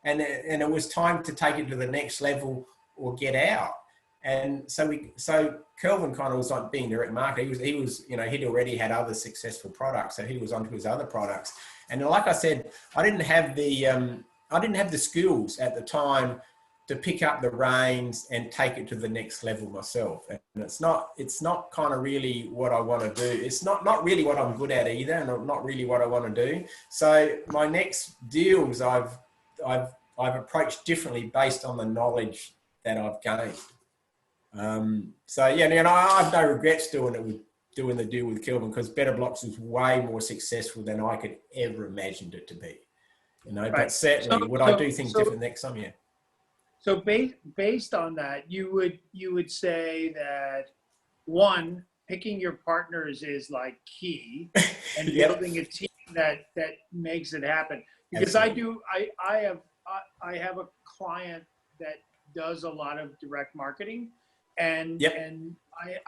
And it was time to take it to the next level or get out. And so Kelvin kind of was like being direct marketing. He was, you know, he'd already had other successful products, so he was onto his other products. And like I said, I didn't have the skills at the time to pick up the reins and take it to the next level myself. And it's not kind of really what I want to do. It's not really what I'm good at either, and not really what I want to do. So my next deals I've approached differently based on the knowledge that I've gained. So yeah, and I have no regrets doing the deal with Kelvin, because Better Blocks was way more successful than I could ever imagined it to be. You know, but certainly would I do things different next time? Yeah. So based on that, you would say that, one, picking your partners is like key, and building a team that makes it happen. Because absolutely. I have a client that does a lot of direct marketing, and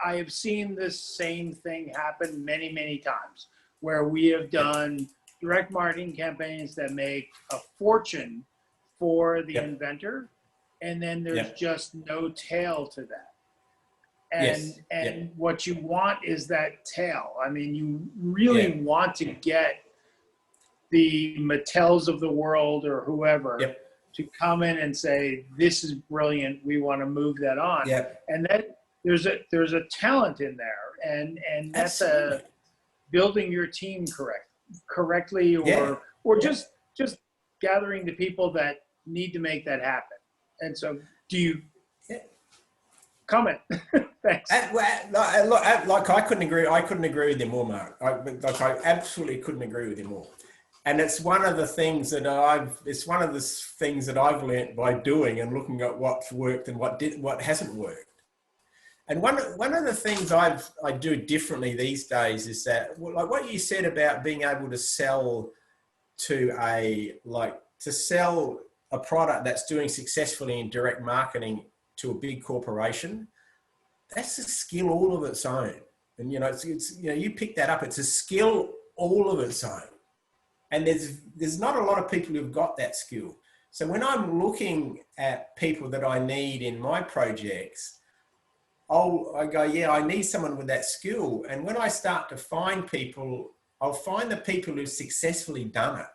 I have seen this same thing happen many times, where we have done direct marketing campaigns that make a fortune for the inventor, and then there's just no tail to that. And what you want is that tail. I mean, you really want to get the Mattels of the world or whoever to come in and say, this is brilliant, we want to move that on. And that there's a talent in there, and that's a building your team correctly, or just gathering the people that need to make that happen. And so, do you comment? Thanks. Like I couldn't agree with you more, Mark. I absolutely couldn't agree with you more. And it's one of the things that I've learned by doing and looking at what's worked and what hasn't worked. And one of the things I do differently these days is that, like what you said about being able to sell sell a product that's doing successfully in direct marketing to a big corporation, that's a skill all of its own. And, you know, it's you know, you pick that up, it's a skill all of its own. And there's not a lot of people who've got that skill. So when I'm looking at people that I need in my projects, I go, yeah, I need someone with that skill. And when I start to find people, I'll find the people who've successfully done it.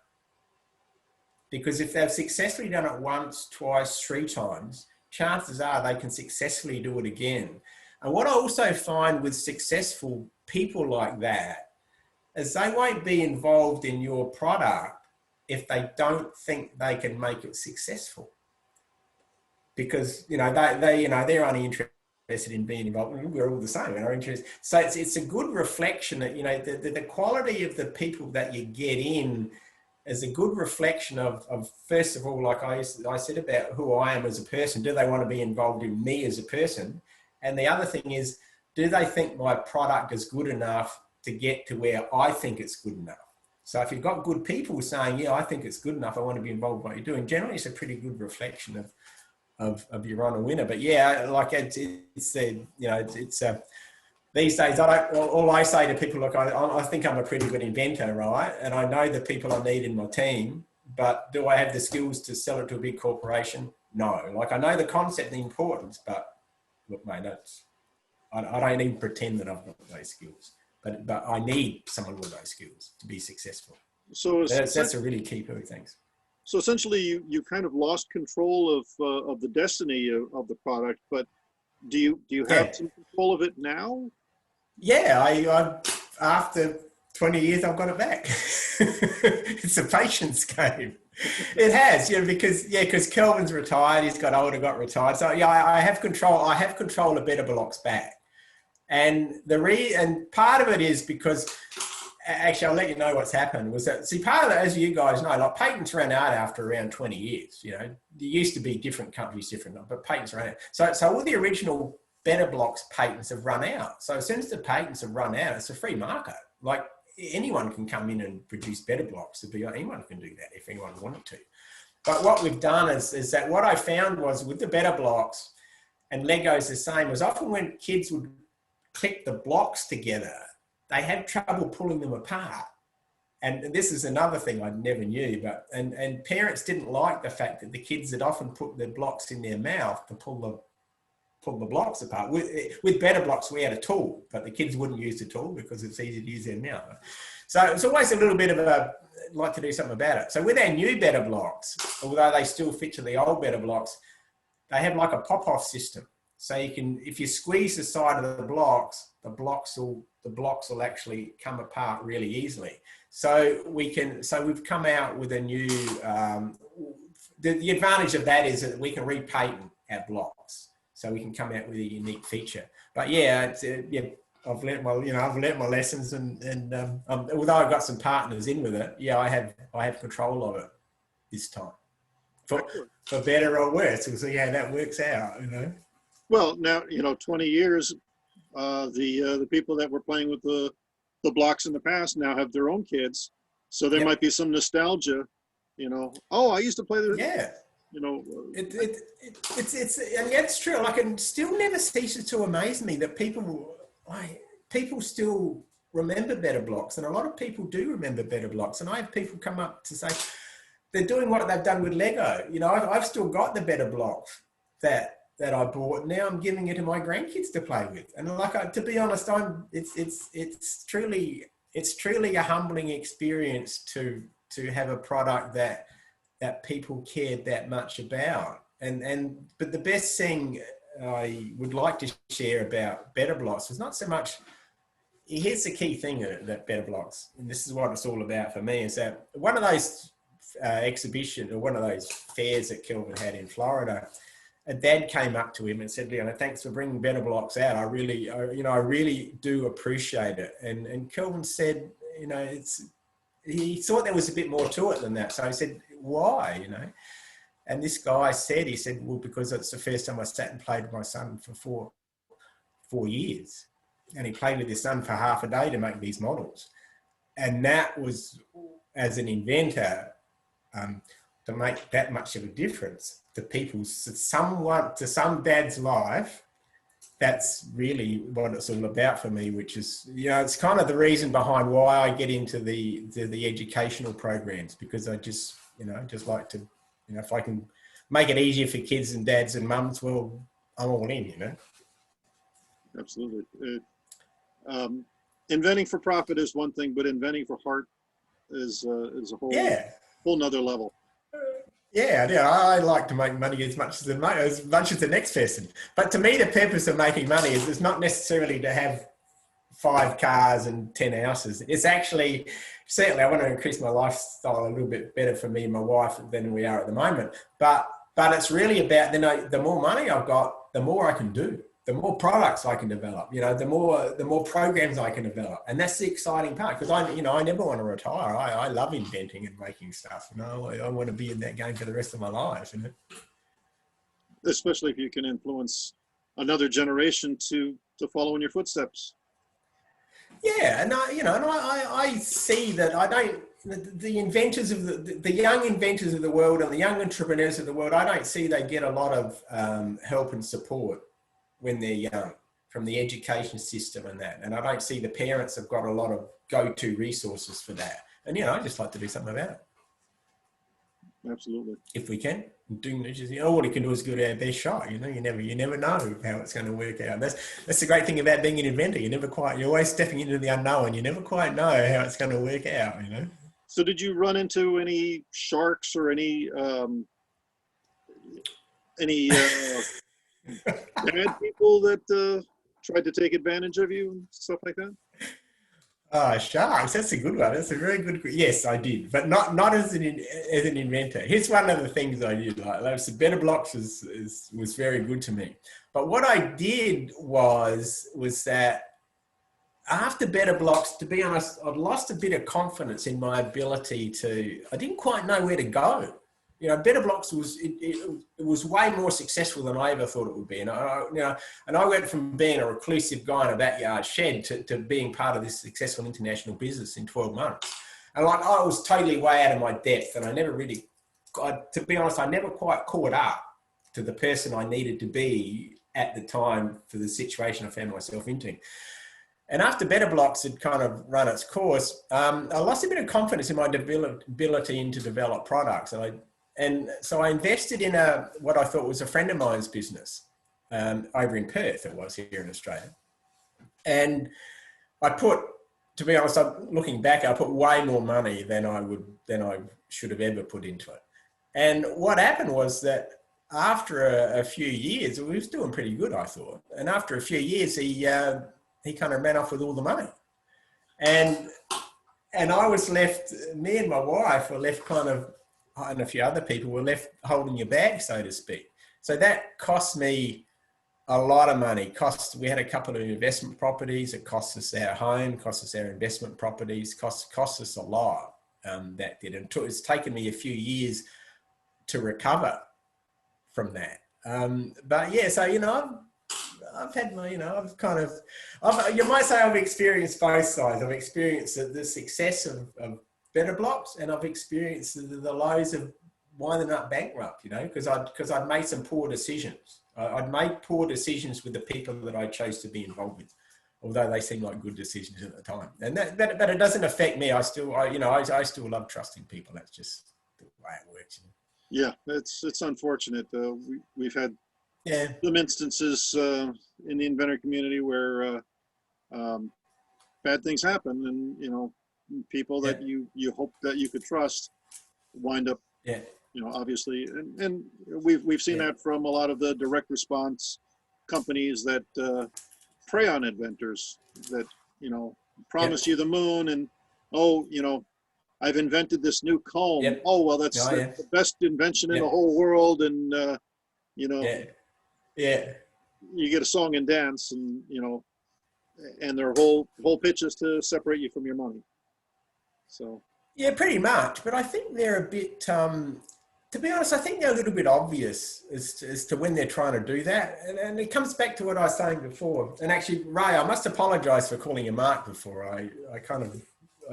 Because if they've successfully done it once, twice, 3 times, chances are they can successfully do it again. And what I also find with successful people like that is they won't be involved in your product if they don't think they can make it successful. Because, you know, they're only interested in being involved. We're all the same in our interest. So it's a good reflection that, you know, the quality of the people that you get in is a good reflection of first of all, like I said about who I am as a person. Do they want to be involved in me as a person? And the other thing is, do they think my product is good enough to get to where I think it's good enough? So if you've got good people saying, yeah, I think it's good enough, I want to be involved in what you're doing, generally it's a pretty good reflection of you're on a winner. But yeah, like these days, all I say to people, look, I think I'm a pretty good inventor, right? And I know the people I need in my team, but do I have the skills to sell it to a big corporation? No. Like, I know the concept and the importance, but look, mate, I don't even pretend that I've got those skills, but I need someone with those skills to be successful. So that's a really key point. Thanks. So essentially, you kind of lost control of the destiny of the product, but do you have some control of it now? Yeah, I after 20 years, I've got it back. It's a patience game. It has, because Kelvin's retired, he's got older, got retired. So yeah, I have control. I have control of Better Blocks back, and and part of it is because actually I'll let you know what's happened. Was that, see, part of it, as you guys know, like patents ran out after around 20 years. You know, there used to be different countries, different, but patents ran out. So all the original Better Blocks patents have run out. So as soon as the patents have run out, it's a free market. Like, anyone can come in and produce Better Blocks. Anyone can do that if anyone wanted to. But what we've done is that what I found was with the Better Blocks, and Lego's the same, was often when kids would click the blocks together, they had trouble pulling them apart. And this is another thing I never knew, but and parents didn't like the fact that the kids had often put the blocks in their mouth to pull the blocks apart. With Better Blocks, we had a tool, but the kids wouldn't use the tool because it's easy to use their mouth. So it's always a little bit of like to do something about it. So with our new Better Blocks, although they still fit to the old Better Blocks, they have like a pop-off system. So you can, if you squeeze the side of the blocks will actually come apart really easily. So we've come out with a new, the advantage of that is that we can repatent our blocks. So we can come out with a unique feature. But yeah, I've learnt my lessons, and although I've got some partners in with it, yeah, I have control of it this time, for better or worse. We'll see how that works out, you know. Well, now, 20 years, the people that were playing with the blocks in the past now have their own kids, so there might be some nostalgia. Oh, I used to play the. Yeah. It's true. Like, it still never ceases to amaze me that people still remember Better Blocks, and a lot of people do remember Better Blocks. And I have people come up to say they're doing what they've done with Lego. I've still got the Better Blocks that I bought. Now I'm giving it to my grandkids to play with. And to be honest, it's truly a humbling experience to have a product that people cared that much about. But the best thing I would like to share about Better Blocks was not so much, here's the key thing that Better Blocks, and this is what it's all about for me, is that one of those exhibitions or one of those fairs that Kelvin had in Florida, a dad came up to him and said, Leon, thanks for bringing Better Blocks out. I really do appreciate it. And Kelvin said, he thought there was a bit more to it than that. So he said, why, And this guy said, well, because it's the first time I sat and played with my son for four years. And he played with his son for half a day to make these models. And that was, as an inventor, to make that much of a difference to some dad's life, that's really what it's all about for me, which is, you know, it's kind of the reason behind why I get into the educational programs, because I just, you know, just like to, you know, if I can make it easier for kids and dads and mums, well, I'm all in, you know. Absolutely. Inventing for profit is one thing, but inventing for heart is a whole nother level. Yeah, I like to make money as much as the next person. But to me, the purpose of making money is it's not necessarily to have 5 cars and 10 houses. It's actually, certainly I want to increase my lifestyle a little bit better for me and my wife than we are at the moment. But it's really about, the more money I've got, the more I can do, the more products I can develop, you know, the more programs I can develop. And that's the exciting part, because I never want to retire. I love inventing and making stuff, you know. I want to be in that game for the rest of my life, you know. Especially if you can influence another generation to follow in your footsteps. Yeah, and I see that the inventors of the young inventors of the world and the young entrepreneurs of the world, I don't see they get a lot of help and support when they're young from the education system and that. And I don't see the parents have got a lot of go-to resources for that. And, you know, I just like to do something about it. Absolutely. If we can. All we can do is give it our best shot. You know, you never know how it's going to work out. That's the great thing about being an inventor. You're always stepping into the unknown. You never quite know how it's going to work out, you know. So did you run into any sharks or any bad people that tried to take advantage of you and stuff like that? Sharks. That's a good one. That's a very good. Yes, I did, but not as an inventor. Here's one of the things I did. Like Better Blocks was very good to me. But what I did was that after Better Blocks, to be honest, I'd lost a bit of confidence in my ability to. I didn't quite know where to go. You know, Better Blocks was way more successful than I ever thought it would be. And I went from being a reclusive guy in a backyard shed to being part of this successful international business in 12 months. And like, I was totally way out of my depth, and I never really, to be honest, I never quite caught up to the person I needed to be at the time for the situation I found myself into. And after Better Blocks had kind of run its course, I lost a bit of confidence in my ability to develop products. And so I invested in what I thought was a friend of mine's business over in Perth, it was here in Australia. And to be honest, looking back, I put way more money than I should have ever put into it. And what happened was that after a few years, we was doing pretty good, I thought. And after a few years, he kind of ran off with all the money. And I was left, me and my wife were left kind of, and a few other people were left holding your bag, so to speak. So that cost me a lot of money. We had a couple of investment properties. It cost us our home, cost us our investment properties, cost us a lot. That did. And it's taken me a few years to recover from that. But yeah, so, you know, I've had my, you know, you might say I've experienced both sides. I've experienced the success of Better Blocks, and I've experienced the lows of winding up bankrupt, you know, because I'd made some poor decisions. I'd made poor decisions with the people that I chose to be involved with, although they seemed like good decisions at the time. And but it doesn't affect me. I still love trusting people. That's just the way it works. You know? Yeah, it's unfortunate. We've had some instances in the inventor community where bad things happen, and you know, people that you hope that you could trust wind up, you know, obviously, and we've seen that from a lot of the direct response companies that prey on inventors, that, you know, promise you the moon, and you know, I've invented this new comb. Oh well, that's the best invention in the whole world, and you know, you get a song and dance, and you know, and their whole pitch is to separate you from your money. So yeah, pretty much. But I think they're a bit, to be honest, I think they're a little bit obvious as to when they're trying to do that. And it comes back to what I was saying before. And actually, Ray, I must apologise for calling you Mark before. I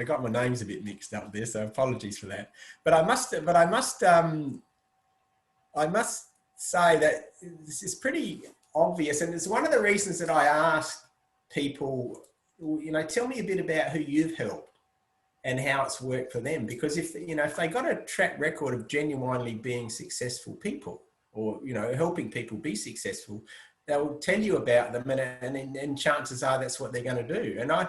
got my names a bit mixed up there, so apologies for that. But I must say that this is pretty obvious. And it's one of the reasons that I asked people, you know, tell me a bit about who you've helped and how it's worked for them. Because if, you know, if they got a track record of genuinely being successful people, or, you know, helping people be successful, they'll tell you about them, and chances are that's what they're going to do. And I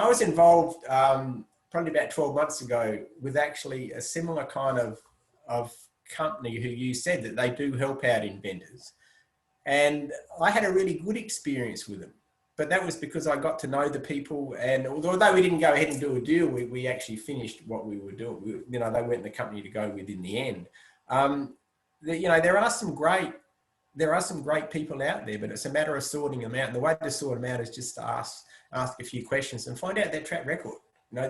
was involved probably about 12 months ago with actually a similar kind of company who you said that they do help out inventors. And I had a really good experience with them. But that was because I got to know the people, and although we didn't go ahead and do a deal, we actually finished what we were doing. You know, they weren't the company to go with in the end. You know, there are some great people out there, but it's a matter of sorting them out. And the way to sort them out is just to ask a few questions and find out their track record. You know,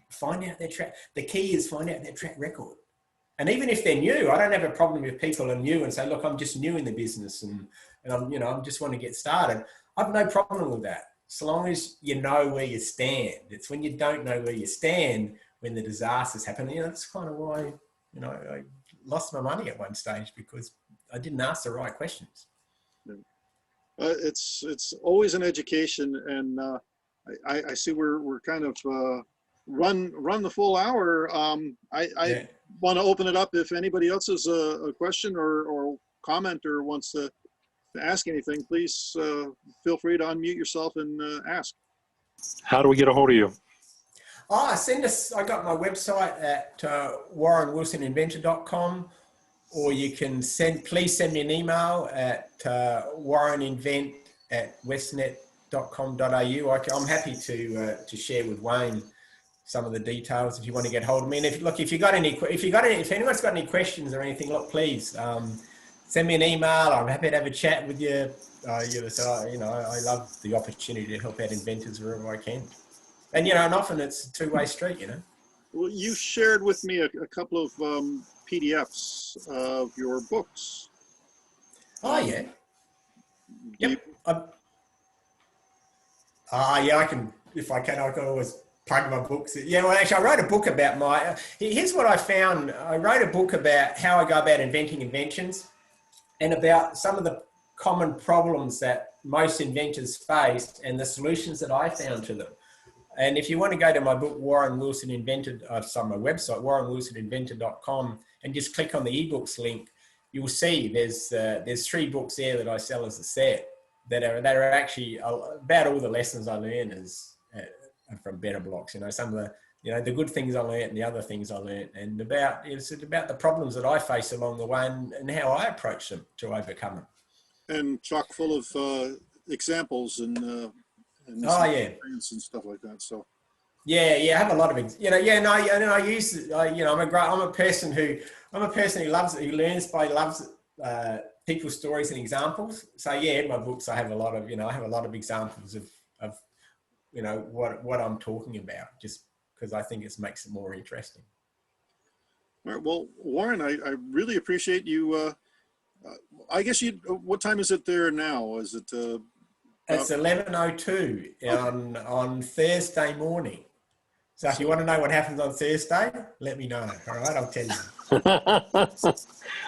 find out their track. The key is find out their track record. And even if they're new, I don't have a problem if people are new and say, look, I'm just new in the business and I'm, you know, I just want to get started. I've no problem with that, so long as you know where you stand. It's when you don't know where you stand when the disasters happen. You know, that's kind of why, you know, I lost my money at one stage, because I didn't ask the right questions. It's always an education, and I see we're kind of run the full hour. I want to open it up if anybody else has a question or comment or wants to ask anything. Please feel free to unmute yourself and ask. How do we get a hold of you? I got my website at warrenwilsoninventor.com, or you can please send me an email at warreninvent@westnet.com.au. I'm happy to share with Wayne some of the details if you want to get hold of me. And if anyone's got any questions or anything, look, please send me an email. I'm happy to have a chat with you. You know, I love the opportunity to help out inventors wherever I can. And, you know, and often it's a two-way street, you know. Well, you shared with me a couple of PDFs of your books. Oh, yeah. Yep. You, yeah, I can always plug my books. Yeah, well, actually, I wrote a book about here's what I found. I wrote a book about how I go about inventing inventions, and about some of the common problems that most inventors face and the solutions that I found to them. And if you want to go to my book, my website, warrenwilsoninventor.com, and just click on the ebooks link, you'll see there's 3 books there that I sell as a set that are actually about all the lessons I learned from Better Blocks. You know, some of the, you know, the good things I learned and the other things I learned, and it's about the problems that I face along the way and how I approach them to overcome them. And chock full of examples and and stuff like that. So yeah, I have a lot of, you know, I use, you know, I'm a person who learns by loves people's stories and examples. So yeah, in my books I have a lot of, you know, examples of you know what I'm talking about, just because I think it makes it more interesting. All right, well, Warren, I really appreciate you. I guess what time is it there now? Is it? It's 11:02 on Thursday morning. So if you want to know what happens on Thursday, let me know. All right, I'll tell you.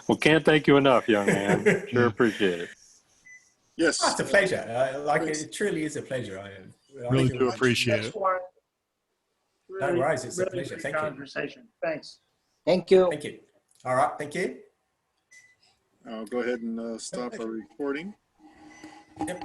Well, can't thank you enough, young man. Sure appreciate it. Yes. Oh, it's a pleasure. It truly is a pleasure. I really do appreciate it. No worries, it's a pleasure. Thank you. Conversation. Thanks. Thank you. Thank you. All right, thank you. I'll go ahead and stop our recording. Yep.